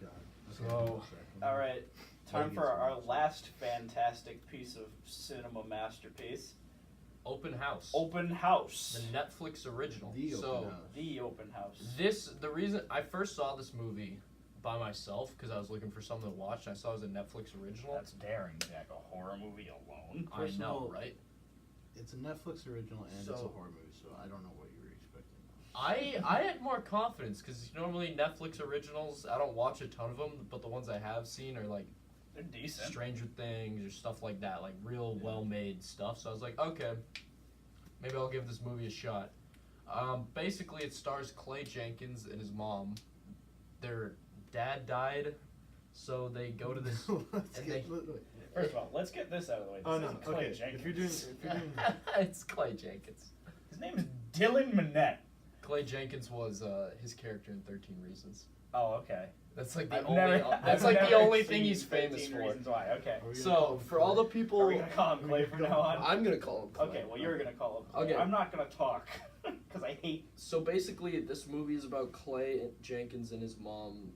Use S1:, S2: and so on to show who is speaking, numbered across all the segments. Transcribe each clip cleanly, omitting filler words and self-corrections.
S1: God.
S2: So,
S3: All right, time
S1: Thank
S3: for
S1: you so
S3: our
S1: much.
S3: last fantastic piece of cinema masterpiece,
S2: Open House.
S3: Open House.
S2: The Netflix original.
S1: The
S2: so,
S1: Open House.
S3: The Open House.
S2: the reason I first saw this movie by myself because I was looking for something to watch. And I saw it was a Netflix original.
S3: That's daring, Jack. A horror movie alone.
S2: I
S1: First of
S2: know,
S1: all,
S2: right?
S1: It's a Netflix original and it's a
S2: So-
S1: horror movie, so I don't know what you were expecting.
S2: I had more confidence because normally Netflix originals I don't watch a ton of them, but the ones I have seen are like
S3: They're decent.
S2: Stranger Things or stuff like that, like real
S1: Yeah.
S2: well-made stuff. So I was like, okay, maybe I'll give this movie a shot. Basically, it stars Clay Jenkins and his mom. Their dad died, so they go to this.
S1: Let's
S2: and
S1: get,
S2: they-
S1: wait.
S3: First of all, let's get this out of the way. This
S1: Oh no,
S3: isn't Clay
S1: okay.
S3: Jenkins.
S1: If you're doing
S2: It's Clay Jenkins.
S3: His name is Dylan Minnette.
S2: Clay Jenkins was his character in 13 Reasons.
S3: Oh, okay.
S2: That's like the
S3: I've
S2: only.
S3: never,
S2: That's
S3: I've
S2: like the
S3: never
S2: only thing
S3: seen
S2: he's famous
S3: 13
S2: for.
S3: Reasons Why. Okay.
S1: Are we gonna
S2: So
S1: call him
S2: for all the
S1: Clay?
S2: people,
S3: Are we gonna call him Clay from now on?
S2: I'm gonna call him Clay.
S3: Okay, well you're gonna call him Clay.
S2: Okay.
S3: I'm not gonna talk because I hate.
S2: So basically, this movie is about Clay Jenkins and his mom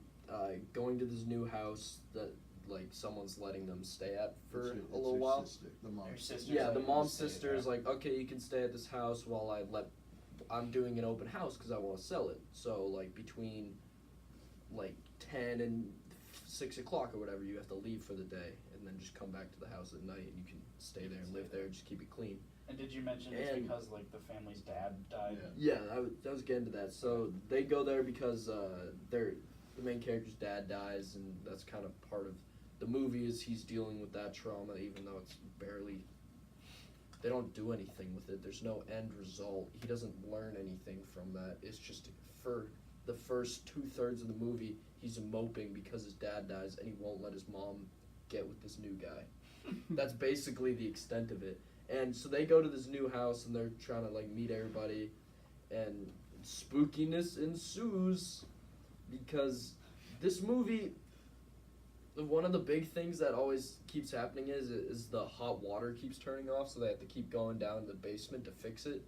S2: going to this new house that like someone's letting them stay at for
S1: It's
S2: a little
S1: her
S2: while.
S1: Sister, the mom's
S3: Her sister.
S2: Yeah, the
S3: letting them
S2: mom's
S3: stay
S2: sister
S3: there.
S2: is like, okay, you can stay at this house while I'm doing an open house because I want to sell it. So like between like 10 and 6 o'clock or whatever, you have to leave for the day and then just come back to the house at night and you can stay there and live there, just keep it clean.
S3: And did you mention it's
S2: And-
S3: because like the family's dad died?
S1: Yeah.
S2: Yeah, I was getting to that. So they go there because the main character's dad dies, and that's kind of part of the movie is he's dealing with that trauma, even though it's barely. They don't do anything with it. There's no end result. He doesn't learn anything from that. It's just for the first 2/3 of the movie, he's moping because his dad dies, and he won't let his mom get with this new guy. That's basically the extent of it. And so they go to this new house and they're trying to like meet everybody, and spookiness ensues because this movie, one of the big things that always keeps happening is the hot water keeps turning off, so they have to keep going down to the basement to fix it.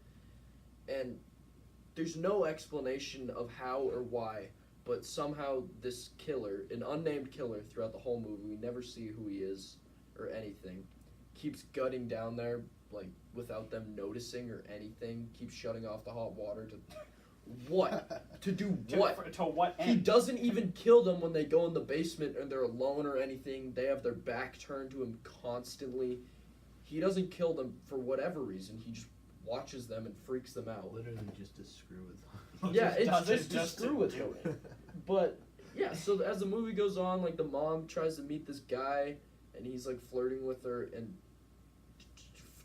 S2: And there's no explanation of how or why, but somehow this killer, an unnamed killer throughout the whole movie, we never see who he is or anything, keeps gutting down there like without them noticing or anything, keeps shutting off the hot water to what? To do what?
S3: To what
S2: He
S3: end?
S2: doesn't even kill them when they go in the basement and they're alone or anything. They have their back turned to him constantly. He doesn't kill them for whatever reason. He just watches them and freaks them out.
S1: Literally just to screw with them.
S2: Yeah,
S3: Just
S2: it's
S3: does it
S2: just to
S3: just to
S2: screw with
S3: do
S2: him. But yeah, so as the movie goes on, like the mom tries to meet this guy, and he's like flirting with her, and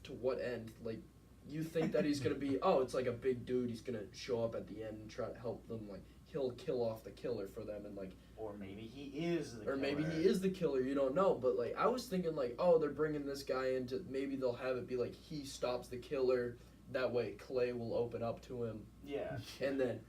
S2: to what end? Like, you think that he's gonna be, oh, it's like a big dude. He's gonna show up at the end and try to help them. Like, he'll kill off the killer for them, and like,
S3: Or maybe he is the
S2: or maybe
S3: killer.
S2: he is the killer. You don't know. But like, I was thinking like, oh, they're bringing this guy into. Maybe they'll have it be like he stops the killer. That way, Clay will open up to him.
S3: Yeah.
S2: And then,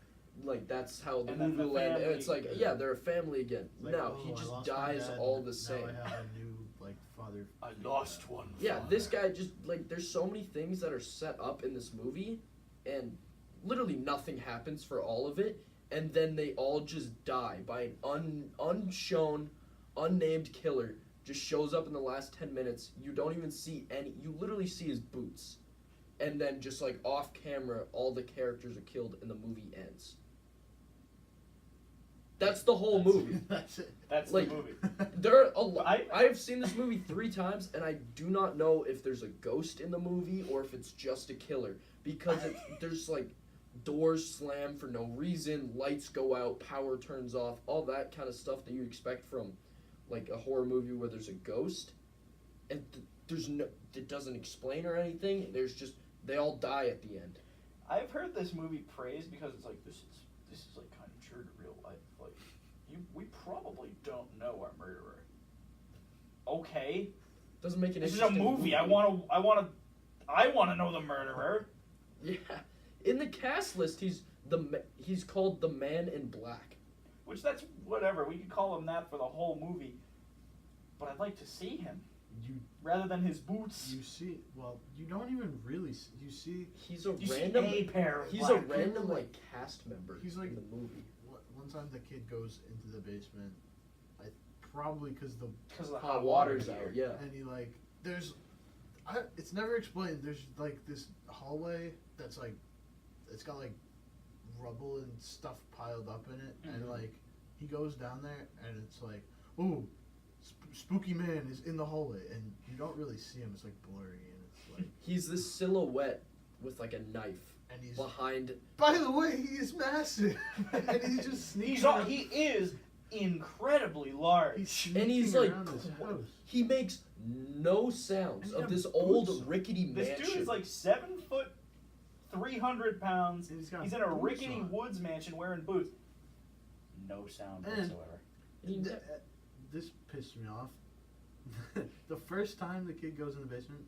S2: like, that's how the
S3: And then
S2: movie
S3: the
S2: will end. And
S3: family-
S2: it's like, yeah, they're a family again.
S1: It's like,
S2: No,
S1: oh,
S2: he
S1: I
S2: just
S1: lost my
S2: dies
S1: dad,
S2: all the
S1: now
S2: same.
S1: I have a new like father.
S3: I lost one.
S2: Yeah,
S3: father.
S2: this guy just, like, there's so many things that are set up in this movie, and literally nothing happens for all of it, and then they all just die by an unshown, unnamed killer. Just shows up in the last 10 minutes. You don't even see any, you literally see his boots. And then just like off camera, all the characters are killed and the movie ends. That's the whole movie.
S1: That's it.
S3: That's
S2: like-
S3: the movie.
S2: There are a lot.
S3: I-
S2: I've seen this movie 3 times, and I do not know if there's a ghost in the movie or if it's just a killer, because there's like doors slam for no reason, lights go out, power turns off, all that kind of stuff that you expect from like a horror movie where there's a ghost, and there's no, it doesn't explain or anything. There's just they all die at the end.
S3: I've heard this movie praised because it's like this is like kind of true to real life. Like we probably don't know our murderer. Okay,
S2: Doesn't make it.
S3: this is a movie. I wanna know the murderer.
S2: Yeah, in the cast list, he's called the Man in Black.
S3: Which that's whatever. We could call him that for the whole movie. But I'd like to see him
S1: You
S3: rather than his boots.
S1: you see well you don't even really see, you see
S2: He's a
S3: You
S2: random.
S3: see a pair of
S2: He's a
S3: black
S2: random
S1: people,
S2: like cast member.
S1: he's like-
S2: in the movie.
S1: when one time the kid goes into the basement, probably because the
S3: Because of the
S2: Hot water's
S3: here.
S2: out, yeah.
S1: and he like it's never explained. There's like this hallway that's like it's got like rubble and stuff piled up in it, and
S3: Mhm.
S1: like he goes down there and it's like, ooh, spooky man is in the hallway, and you don't really see him. It's like blurry, and it's like,
S2: He's this silhouette with like a knife
S1: and he's.
S2: behind.
S1: By the way, he is massive, and he's just sneaking. around.
S3: He is incredibly large.
S1: He's
S2: And he's
S1: sneaking
S2: like,
S1: around this house.
S2: he makes no sounds
S1: And he
S2: of
S1: got
S2: this
S1: boots
S2: old
S1: on.
S2: rickety
S3: This
S2: mansion.
S3: dude is like 7 foot, 300 pounds.
S1: And he's got
S3: He's in a
S1: boots
S3: rickety
S1: on.
S3: woods mansion wearing boots. No sound
S1: And-
S3: whatsoever.
S2: He-
S1: This pissed me off. The first time the kid goes in the basement,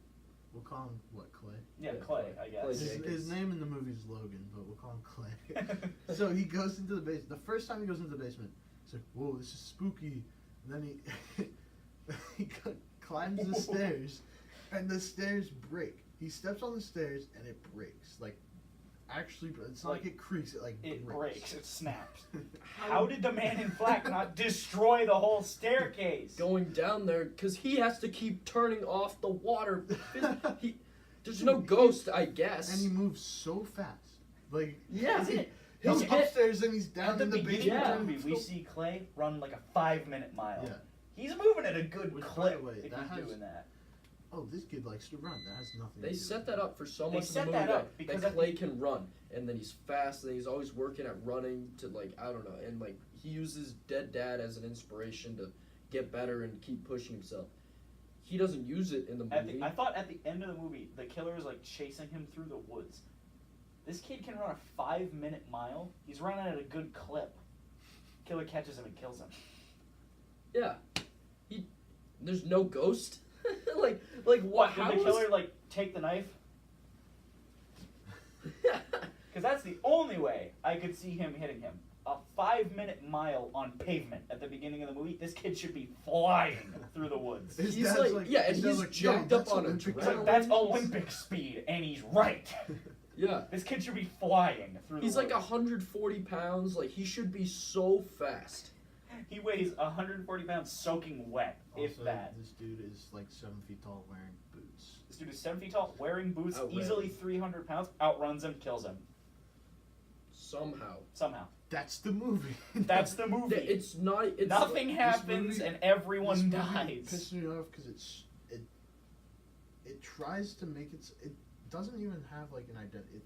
S1: we'll call him what, Clay?
S3: Yeah,
S2: Yeah,
S3: Clay,
S2: Clay.
S3: I guess.
S2: Clay
S1: His,
S2: Jenkins.
S1: his name in the movie is Logan, but we'll call him Clay. So he goes into the basement. The first time he goes into the basement, he's like, "Whoa, this is spooky." And then he climbs the stairs, and the stairs break. He steps on the stairs, and it breaks. Like, actually, it's not like it creaks. It like
S3: It
S1: breaks.
S3: breaks. It snaps. How did the man in black not destroy the whole staircase?
S2: going down there because he has to keep turning off the water. There's no ghost, I guess.
S1: And he moves so fast. Like,
S2: Yeah.
S1: he,
S2: He'll
S1: he's
S2: get-
S1: upstairs and he's down
S3: At the
S1: in the
S3: beginning
S1: basement.
S2: Yeah.
S3: of the movie, we see Clay run like a 5-minute mile.
S1: Yeah.
S3: He's moving at a good
S1: Which, by
S3: clip
S1: the way,
S3: if
S1: that
S3: he's
S1: has-
S3: doing that.
S1: Oh, this kid likes to run. That has nothing.
S2: They
S1: to do
S2: set
S1: with
S2: that
S1: it.
S2: up for so
S3: They
S2: much of the
S3: set
S2: movie
S3: that up because
S2: that
S3: at
S2: Clay can run, and then he's fast, and he's always working at running to like I don't know, and like he uses dead dad as an inspiration to get better and keep pushing himself. He doesn't use it in the movie.
S3: I thought at the end of the movie, the killer is like chasing him through the woods. This kid can run a 5-minute mile. He's running at a good clip. Killer catches him and kills him.
S2: Yeah, there's no ghost. like
S3: What?
S2: what?
S3: Did
S2: How
S3: the
S2: is-
S3: killer like take the knife? Because that's the only way I could see him hitting him. A 5-minute mile on pavement at the beginning of the movie. This kid should be flying through the woods.
S1: His
S2: He's
S1: dad's
S2: like- yeah, and
S1: his dad's
S2: he's
S1: like,
S2: jacked
S1: "Yo,
S2: up
S1: that's
S2: on
S1: Olympic
S3: It's like,
S2: adrenaline.
S3: that's Olympic speed, and he's right.
S2: Yeah.
S3: This kid should be flying through
S2: He's
S3: the
S2: like
S3: woods.
S2: 140 pounds. Like he should be so fast.
S3: He weighs 140 pounds soaking wet, if
S1: Also,
S3: that.
S1: This dude is like 7 feet tall, wearing boots.
S3: This dude is 7 feet tall, wearing boots,
S2: Outran.
S3: easily 300 pounds, outruns him, kills him.
S2: Somehow.
S3: Somehow.
S1: That's the movie.
S3: That's the movie.
S2: It's not. It's
S3: Nothing
S1: this
S3: happens
S1: movie-
S3: and everyone
S1: This movie
S3: dies.
S1: Pissed me off because it tries to make it doesn't even have like an identity. It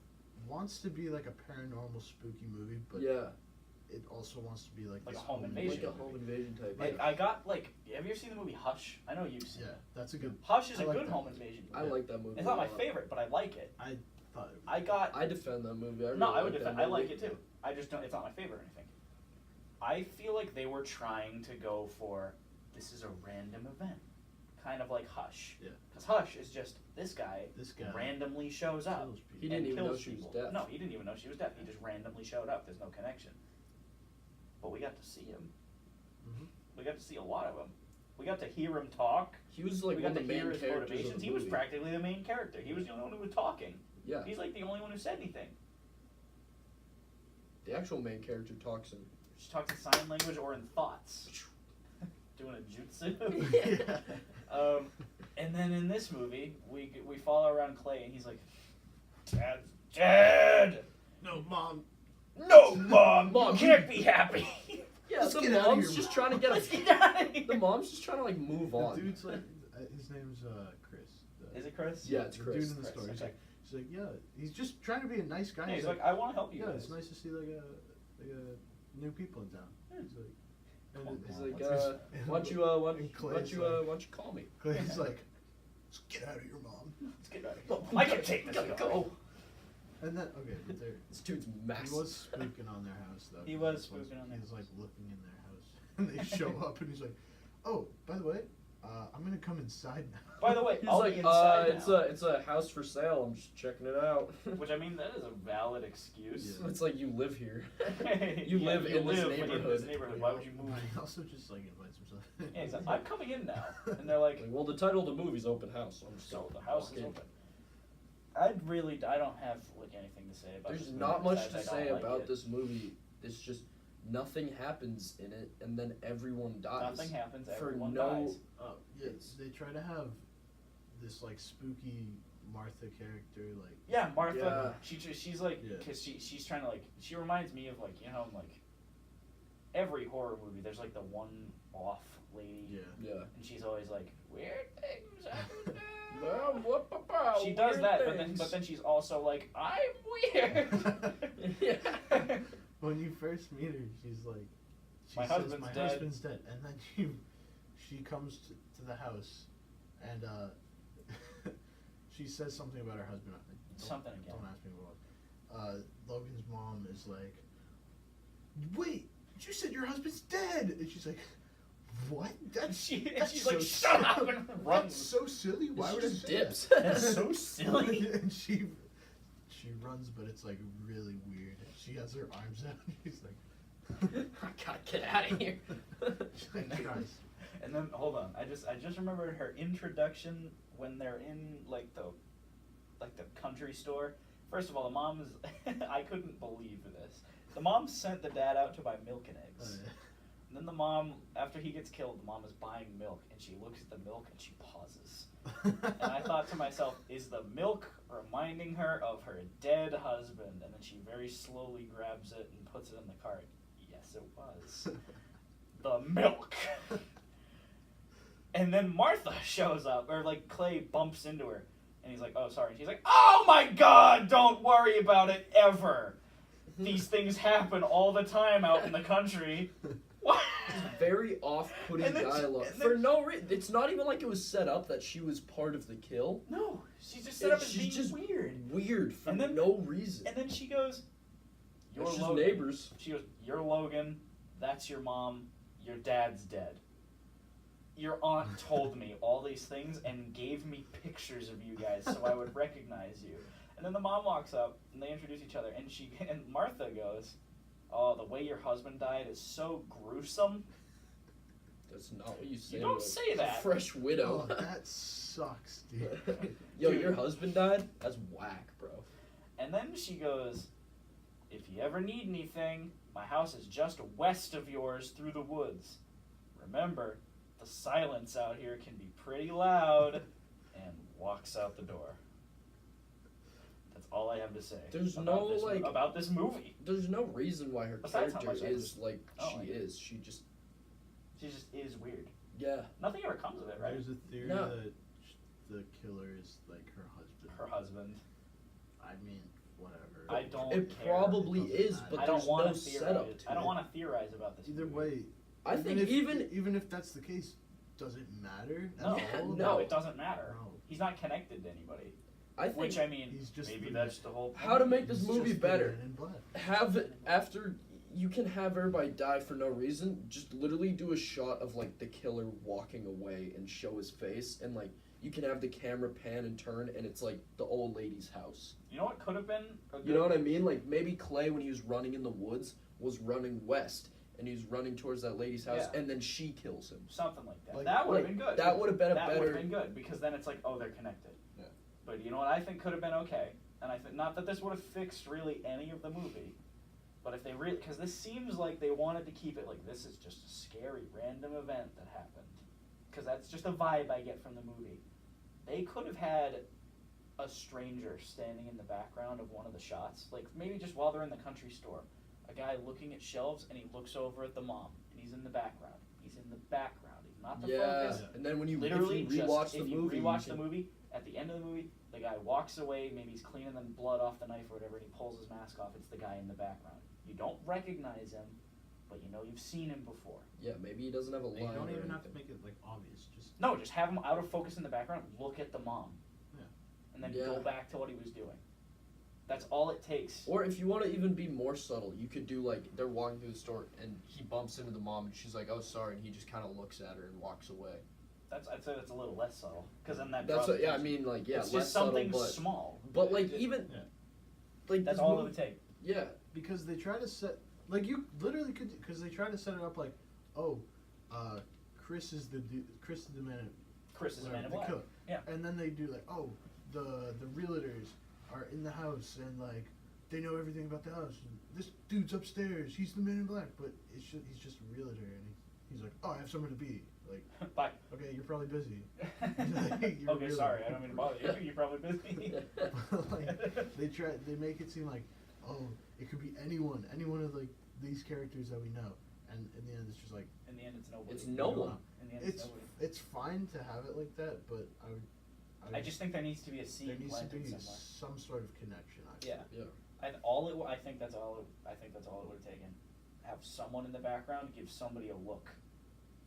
S1: wants to be like a paranormal spooky movie, but
S2: Yeah,
S1: it also wants to be like
S3: Like
S1: this
S3: a home invasion.
S2: like a home invasion type.
S3: Like,
S2: yeah.
S3: I got, like, have you ever seen the movie Hush? I know you've seen
S1: Yeah,
S3: it.
S1: that's a good.
S3: Hush is
S1: I
S3: a
S1: like
S3: good
S1: that.
S3: home invasion
S2: I
S3: movie.
S2: like that movie.
S3: It's not
S2: a
S3: my
S2: lot.
S3: favorite, but I like it.
S1: Thought it
S3: I got.
S2: I defend that movie. I really
S3: No, I would
S2: like that
S3: defend. I like
S2: movie.
S3: it too. I just don't. It's not my favorite or anything. I feel like they were trying to go for this is a random event, kind of like Hush.
S1: Yeah.
S3: Because Hush is just this guy randomly shows up
S1: kills people.
S2: He didn't
S3: and
S2: even know
S3: kills
S2: she was
S3: people.
S2: deaf.
S3: No, he didn't even know she was deaf. He just randomly showed up. There's no connection. But we got to see him.
S1: Mhm.
S3: We got to see a lot of him. We got to hear him talk.
S2: He was like
S3: We
S2: one
S3: got
S2: of
S3: to
S2: the
S3: hear
S2: main
S3: his
S2: characters of
S3: motivations.
S2: the
S3: He was
S2: movie.
S3: practically the main character. He was the only one who was talking.
S2: Yeah,
S3: He's like the only one who said anything.
S2: the actual main character talks in.
S3: Just talks in sign language or in thoughts. Doing a jutsu.
S1: Yeah.
S3: And then in this movie, we follow around Clay, and he's like, "Dad's dead.
S1: No, mom.
S3: No, Mom,
S2: Mom,
S3: you can't be happy.
S2: Yeah,
S1: Let's
S2: the
S1: get outta
S2: mom's
S1: here,
S2: just
S1: Mom.
S2: trying to get
S3: Let's
S2: a.
S3: get out of here."
S2: The mom's just trying to like move
S1: The
S2: on.
S1: dude's like, his name's Chris.
S3: Is it Chris?
S2: Yeah, it's
S1: the
S2: Chris.
S1: dude in the
S3: Chris,
S1: story.
S3: okay.
S1: He's like, yeah. He's just trying to be a nice guy.
S3: Yeah, he's like, I want to help you
S1: yeah,
S3: guys.
S1: it's nice to see like a new people in town.
S3: Hmm.
S1: He's like,
S3: Come on,
S1: and
S2: He's
S3: Mom,
S2: like,
S3: what's
S1: this?
S2: why don't you, why don't
S1: And
S2: you,
S1: Clay's
S2: why
S1: like-
S2: don't you call me?
S1: Clay's like, let's get out of here, mom.
S3: Let's get out of here. I can take this.
S2: Gotta
S3: guy.
S2: go.
S1: And then okay, but there.
S2: This dude's
S1: He
S2: massive.
S1: was spooking on their house though.
S3: He was
S1: This one's-
S3: spooking on their
S1: He's
S3: house.
S1: like looking in their house, and they show up, and he's like, "Oh, by the way, I'm gonna come inside now."
S3: By the way,
S2: He's
S3: I'll
S2: like,
S3: be inside
S2: it's
S3: now.
S2: a house for sale. I'm just checking it out.
S3: Which I mean, that is a valid excuse.
S1: Yeah.
S2: It's like you live here.
S3: You
S2: live in this
S3: in this
S2: neighborhood.
S3: neighborhood. Why would you move?
S1: He also just like invites himself.
S3: Yeah, he's like, I'm coming in now, and they're like,
S2: Like, well, the title of the movie's Open House. So I'm just
S3: so
S2: gonna
S3: the house
S2: walk
S3: is
S2: in.
S3: open. I don't have like anything to say about
S2: There's
S3: this movie
S2: not much
S3: besides
S2: to
S3: I don't
S2: say
S3: like
S2: about
S3: it.
S2: this movie. It's just nothing happens in it, and then everyone dies.
S3: Nothing happens.
S2: For
S3: Everyone
S2: no-
S3: dies.
S1: Yeah,
S2: It's-
S1: they try to have this like spooky Martha character, like
S3: Yeah, Martha.
S2: Yeah.
S3: She's like,
S1: Yeah.
S3: because she's trying to like. She reminds me of like in like every horror movie. There's like the one off lady,
S1: yeah.
S2: Yeah.
S3: and she's always like weird things happen.
S2: Well, what about
S3: She does
S2: weird
S3: that,
S2: things?
S3: but then she's also like, I'm weird.
S2: Yeah.
S1: When you first meet her, she's like, she
S3: My
S1: says,
S3: husband's
S1: "My
S3: dead."
S1: husband's dead," and then she comes to the house, and she says something about her husband.
S3: Something again.
S1: Don't ask me what. Logan's mom is like, "Wait, you said your husband's dead," and she's like, "What? That's
S3: She's
S1: so
S3: like, "Shut up,"
S1: silly.
S3: and
S1: That's
S3: runs.
S1: so silly. Why
S2: She
S1: would I
S2: just
S1: say
S2: dips.
S1: that?"
S3: That's so silly.
S1: And she runs, but it's like really weird. She has her arms out. She's like,
S2: I gotta get out of here.
S1: she's like, "Guys."
S3: And then hold on, I just remembered her introduction when they're in like the country store. First of all, the mom is I couldn't believe this. The mom sent the dad out to buy milk and eggs. And then the mom, after he gets killed, the mom is buying milk, and she looks at the milk and she pauses. And I thought to myself, is the milk reminding her of her dead husband? And then she very slowly grabs it and puts it in the cart. Yes, it was. The milk. And then Martha shows up, or like Clay bumps into her, and he's like, "Oh, sorry." And she's like, "Oh my God, don't worry about it ever. These things happen all the time out in the country." What?
S2: Very off-putting
S3: And then she-
S2: dialogue
S3: and then-
S2: for no reason. It's not even like it was set up that she was part of the kill.
S3: No, she's just set up as
S2: She's
S3: being
S2: just
S3: weird.
S2: Weird for
S3: And then-
S2: no reason.
S3: And then she goes, "You're
S2: It's just
S3: Logan."
S2: neighbors.
S3: She goes, "You're Logan. That's your mom. Your dad's dead. Your aunt told me all these things and gave me pictures of you guys so I would recognize you." And then the mom walks up and they introduce each other, and Martha goes, "Oh, the way your husband died is so gruesome."
S2: That's not what you say.
S3: don't
S2: to a
S3: say that.
S2: Fresh widow.
S1: Oh, that sucks, dude.
S2: Yo,
S3: Dude.
S2: your husband died? That's whack, bro.
S3: And then she goes, "If you ever need anything, my house is just west of yours through the woods. Remember, the silence out here can be pretty loud," and walks out the door. That's all I have to say.
S2: There's
S3: about
S2: no,
S3: this,
S2: like-
S3: about this movie.
S2: There's no reason why her
S3: Besides how
S2: character
S3: much I
S2: is
S3: just
S2: like
S3: don't
S2: she
S3: like it.
S2: is. She just,
S3: She just is weird.
S2: yeah.
S3: Nothing ever comes of it, right?
S1: There's a theory
S2: No.
S1: that the killer is like her husband.
S3: Her husband.
S1: I mean, whatever.
S3: I don't
S2: It
S3: care.
S2: probably
S1: It doesn't
S2: is,
S1: matter.
S2: but
S3: I don't
S2: there's
S3: want
S2: no
S3: to
S2: setup
S3: theorize.
S2: to
S3: I don't
S2: it.
S3: want to theorize about this.
S1: Either
S3: movie.
S1: way,
S2: I think
S1: if,
S2: even
S1: even if that's the case, does it matter? at
S3: No,
S1: all?
S3: no, it doesn't matter.
S1: No.
S3: He's not connected to anybody.
S2: I think
S3: Which I mean,
S1: He's just
S3: maybe
S1: the-
S3: that's the whole.
S2: how to
S3: point.
S2: make this
S1: He's
S2: movie
S1: just the
S2: better.
S1: Man in Black.
S2: have it after you can have everybody die for no reason. Just literally do a shot of like the killer walking away and show his face, and like you can have the camera pan and turn, and it's like the old lady's house.
S3: You know what could have been?
S2: You know what I mean? Like maybe Clay, when he was running in the woods, was running west, and he was running towards that lady's house,
S3: Yeah.
S2: and then she kills him.
S3: Something like that.
S1: Like-
S3: That would have
S2: Like,
S3: been good.
S2: that would have been a
S3: That would
S2: better.
S3: have been good because then it's like, oh, they're connected.
S1: Yeah.
S3: But you know what I think could have been okay, and I think not that this would have fixed really any of the movie, but if they really, because this seems like they wanted to keep it like this is just a scary random event that happened, because that's just a vibe I get from the movie. They could have had a stranger standing in the background of one of the shots, like maybe just while they're in the country store, a guy looking at shelves and he looks over at the mom and he's in the background. He's in the background. He's not the
S2: Yeah,
S3: focus.
S2: and then when you
S3: Literally,
S2: if you
S3: just
S2: rewatch
S3: if
S2: the
S3: you
S2: movie,
S3: rewatch
S2: you
S3: the
S2: can-
S3: movie, at the end of the movie, the guy walks away. Maybe he's cleaning the blood off the knife or whatever, and he pulls his mask off. It's the guy in the background. You don't recognize him, but you know you've seen him before.
S2: Yeah, maybe he doesn't have a
S1: You
S2: line.
S1: don't
S2: or
S1: even have to
S2: anything.
S1: make it like obvious. Just
S3: No, just have him out of focus in the background. Look at the mom.
S1: Yeah.
S3: And then
S2: Yeah.
S3: go back to what he was doing. That's all it takes.
S2: Or if you want to even be more subtle, you could do like they're walking through the store and he bumps into the mom and she's like, "Oh, sorry," and he just kind of looks at her and walks away.
S3: I'd say that's a little less subtle, because then that.
S2: That's
S3: draws
S2: what, yeah. I
S3: attention.
S2: mean, like yeah,
S3: it's
S2: less
S3: just something
S2: subtle, but
S3: small.
S2: like even
S1: Yeah.
S2: like
S3: That's
S2: this
S3: all it
S2: movie-
S3: would take.
S2: Yeah,
S1: because they try to set like you literally could because they try to set it up like, oh, Chris is the man.
S3: Chris is a man in
S1: the
S3: black.
S1: killer.
S3: Yeah.
S1: And then they do like, oh, the realtors are in the house and like they know everything about the house. This dude's upstairs. He's the Man in Black, but he's just a realtor, and he's like, oh, I have somewhere to be. Like,
S3: Bye.
S1: okay, you're probably busy. You're
S3: Okay,
S1: really-
S3: sorry, I don't mean to bother you. You're probably busy.
S1: Like, they make it seem like, oh, it could be anyone of like these characters that we know, and in the end, it's just like
S3: In the end, it's nobody.
S2: It's no
S1: you don't
S2: one.
S1: know.
S3: In the end, it's nobody.
S1: It's fine to have it like that, but
S3: I just think there needs to be a
S1: there
S3: scene
S1: needs to
S3: planted
S1: be
S3: somewhere.
S1: some sort of connection. I
S3: Yeah.
S1: feel.
S2: Yeah.
S3: And I think that's all. I think that's all it would have taken. Have someone in the background give somebody a look,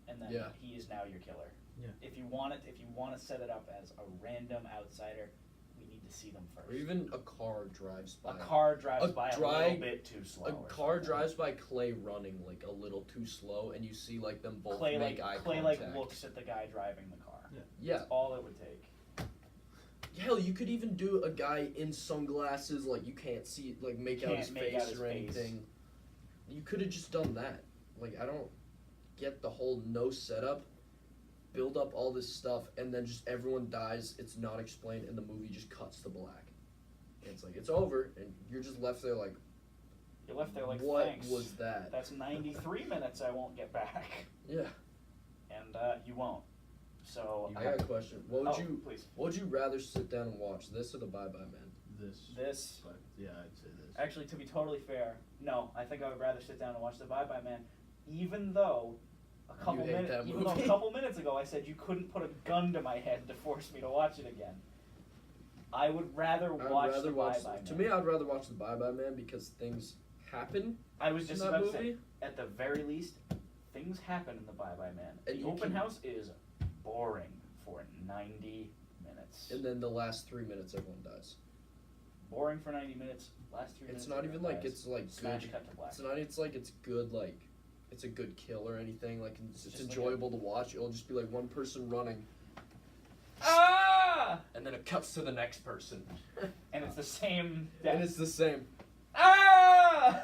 S3: and then
S2: Yeah.
S3: he is now your killer.
S1: Yeah.
S3: If you want to set it up as a random outsider, we need to see them first.
S2: Or even a car drives by.
S3: a car drives
S2: a
S3: by a
S2: dry-
S3: little bit too slow.
S2: A
S3: or
S2: car
S3: something.
S2: drives by Clay running like a little too slow, and you see like them both
S3: Clay
S2: make
S3: like
S2: eye
S3: Clay
S2: contact.
S3: like looks at the guy driving the car.
S2: Yeah.
S3: That's all it would take.
S2: Hell, you could even do a guy in sunglasses, like you can't see, like make out
S3: Can't
S2: his
S3: make
S2: face
S3: out his
S2: or
S3: face.
S2: anything. You could have just done that. Like, I don't get the whole no setup, build up all this stuff, and then just everyone dies. It's not explained, and the movie just cuts to black. And it's like it's over, and you're just left there like,
S3: You're left there like,
S2: what
S3: thanks.
S2: was that?
S3: That's 93 minutes I won't get back,
S2: Yeah.
S3: and you won't. So
S2: I got a question. What would you
S3: please?
S2: What would you rather sit down and watch, this or the Bye Bye Man?
S3: This.
S1: But yeah, I'd say this.
S3: Actually, to be totally fair, no. I think I would rather sit down and watch The Bye Bye Man, even though a couple
S2: hate that
S3: even though a
S2: movie.
S3: couple minutes ago I said you couldn't put a gun to my head to force me to watch it again. I would rather
S2: I'd
S3: watch
S2: rather
S3: The Bye
S2: watch.
S3: Bye Man.
S2: To me, I'd rather watch the Bye Bye Man because things happen
S3: I was
S2: in
S3: just
S2: that
S3: about
S2: movie.
S3: to say, at the very least, things happen in The Bye Bye Man.
S2: And
S3: The
S2: you
S3: open
S2: can-
S3: house is boring for 90 minutes.
S2: And then the last 3 minutes, everyone dies.
S3: Boring for 90 minutes. Last 3 minutes.
S2: It's not even
S3: everyone
S2: like
S3: dies.
S2: it's like
S3: Smash
S2: good.
S3: cut to black.
S2: It's not. It's like it's good. Like it's a good kill or anything. Like it's
S3: Just like
S2: enjoyable to watch. It'll just be like one person running,
S3: Ah!
S2: and then it cuts to the next person,
S3: And it's the same death.
S2: and it's the same.
S3: Ah!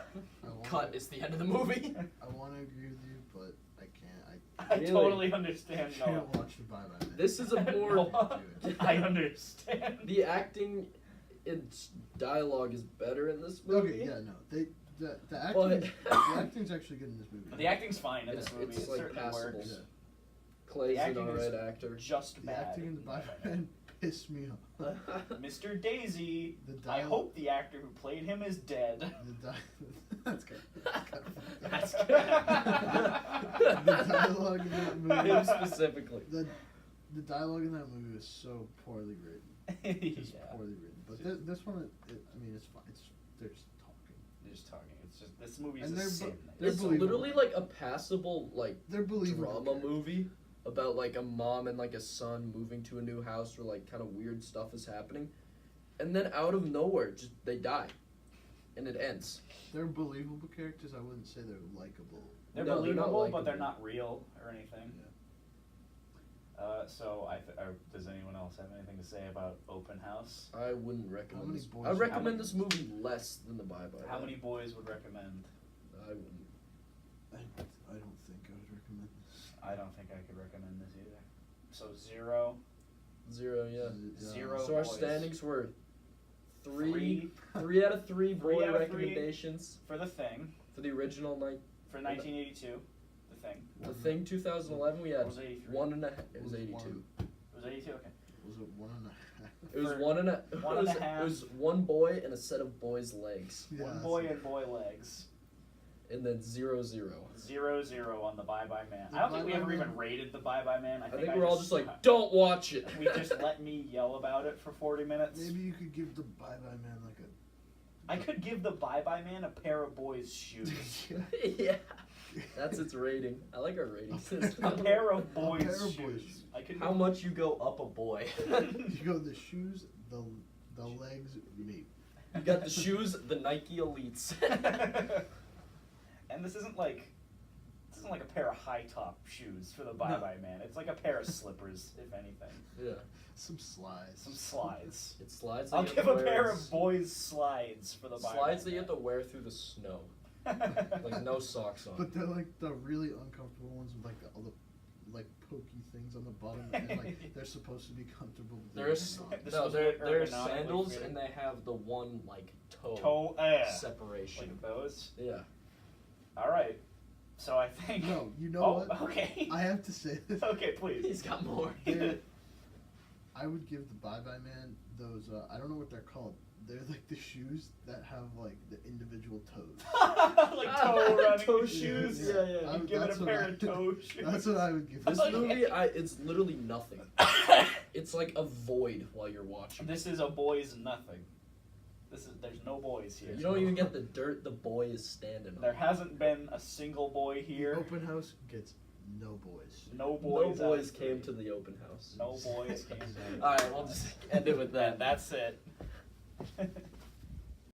S2: Cut. It's the end of the movie.
S1: I want to agree with you, but I can't.
S3: I
S2: Really?
S3: totally understand.
S1: I
S3: Noah.
S1: can't watch the Bye Bye Man.
S2: This is a more.
S3: Noah, I understand.
S2: The acting, its dialogue is better in this movie.
S1: Okay, yeah, no, the acting
S2: But-
S1: the acting's actually good in this movie.
S3: The acting's fine in
S2: It's-
S3: this movie.
S2: it's
S3: it
S2: like
S3: certainly
S2: passable.
S3: works.
S1: Yeah.
S2: Clay's
S3: The
S2: an
S3: acting
S2: alright
S3: is-
S2: actor.
S3: Just
S1: The
S3: bad.
S1: acting in the Bye Bye Man pissed me off.
S3: Mr. Daisy.
S1: The
S3: I
S1: dialogue.
S3: hope the actor who played him is dead.
S1: That's good.
S2: That's
S3: good.
S1: The dialogue in that movie.
S2: Him specifically.
S1: The dialogue in that movie was so poorly written. Just
S3: Yeah.
S1: poorly written. But this one, I mean, it's fine. They're just talking.
S3: They're just talking. It's just this movie is
S1: And
S3: a
S1: they're
S3: sin.
S1: they're
S2: It's
S1: believable.
S2: literally like a passable like
S1: They're believable.
S2: drama movie about like a mom and like a son moving to a new house where like kind of weird stuff is happening, and then out of nowhere, just they die, and it ends.
S1: They're believable characters. I wouldn't say they're likable.
S3: They're
S2: No, they're not
S3: believable, but they're
S2: likable.
S3: not real or anything. So does anyone else have anything to say about Open House?
S2: I wouldn't recommend
S1: many
S2: this.
S1: boys-
S2: I
S1: how
S2: recommend
S3: many-
S2: this movie less than the Bye Bye.
S3: How
S2: Man.
S3: many boys would recommend?
S2: I wouldn't.
S1: I don't think I would recommend this.
S3: I don't think I could recommend this either. So 0,
S2: 0, yeah.
S3: Zero
S2: So our
S3: boys.
S2: standings were 3
S3: 3
S2: out of 3
S3: Three
S2: boy
S3: out of three.
S2: recommendations
S3: for The Thing,
S2: for the original night.
S3: for 1982. The Thing.
S2: The Thing 2011 we
S3: Or
S2: had
S3: was it 83?
S2: 1.5. It was
S1: Was
S2: 82.
S1: one.
S3: It was 82. Okay.
S1: Was it 1.5?
S2: It was
S3: For
S2: 1.5.
S3: one and a half.
S2: It was one boy and a set of boys' legs,
S1: Yeah,
S3: One
S1: that's
S3: boy
S1: it.
S3: and boy legs.
S2: and then 0, 0.
S3: 0-0 on the Bye Bye Man.
S1: The
S3: I don't think we
S1: Bye Bye
S3: ever
S1: Man-
S3: even rated the Bye Bye Man.
S2: I think we're all just
S3: just
S2: like, don't watch it.
S3: we just let me yell about it for 40 minutes.
S1: Maybe you could give the Bye Bye Man like
S3: I could give the Bye Bye Man a pair of boys' shoes.
S2: Yeah, that's its rating. I like our rating
S1: A
S2: system.
S3: A pair of boys'
S1: pair of
S3: shoes.
S1: boys.
S3: I could.
S2: How much you go up a boy?
S1: You go the shoes, the legs, me.
S2: You got the shoes, the Nike Elites.
S3: And this isn't like a pair of high top shoes for the Bye
S2: No.
S3: Bye Man. It's like a pair of slippers, if anything.
S2: Yeah,
S1: Some slides.
S3: Some slides.
S2: it slides.
S3: I'll
S2: that you
S3: give
S2: have
S3: a
S2: to
S3: pair
S2: wear
S3: of boys' slides for the Bye
S2: slides
S3: Bye
S2: that you have to wear through the snow,
S3: Man.
S2: like no socks on.
S1: But they're like the really uncomfortable ones with like all like pokey things on the bottom, and like they're supposed to be comfortable. But
S2: There's
S1: not.
S3: This
S2: no,
S3: was
S2: they're
S3: ergonomically
S2: sandals
S3: fitted.
S2: and they have the one like toe,
S3: Toe
S2: separation.
S3: like those.
S2: Yeah.
S3: All right. So I think.
S1: No, you know
S3: Oh,
S1: what?
S3: okay.
S1: I have to say this.
S3: Okay, please.
S2: He's got more.
S1: They're- I would give the Bye Bye Man those. I don't know what they're called. They're like the shoes that have like the individual toes.
S3: Like toe running
S2: Toe
S3: shoes.
S2: shoes, yeah, yeah.
S3: You give it
S1: That's
S3: a
S1: what
S3: pair
S1: I-
S3: of toe shoes.
S1: That's what I would give.
S2: This
S3: Okay.
S2: movie, it's literally nothing. It's like a void while you're watching.
S3: This is a boys nothing. There's no boys here.
S2: You don't even get the dirt the boy is standing on.
S3: There hasn't been a single boy here.
S1: Open house gets no boys.
S3: No
S2: No
S3: boys.
S2: boys
S3: out
S2: came
S3: of
S2: to the open house.
S3: No boys came.
S2: All right, we'll just end it with that.
S3: That's it.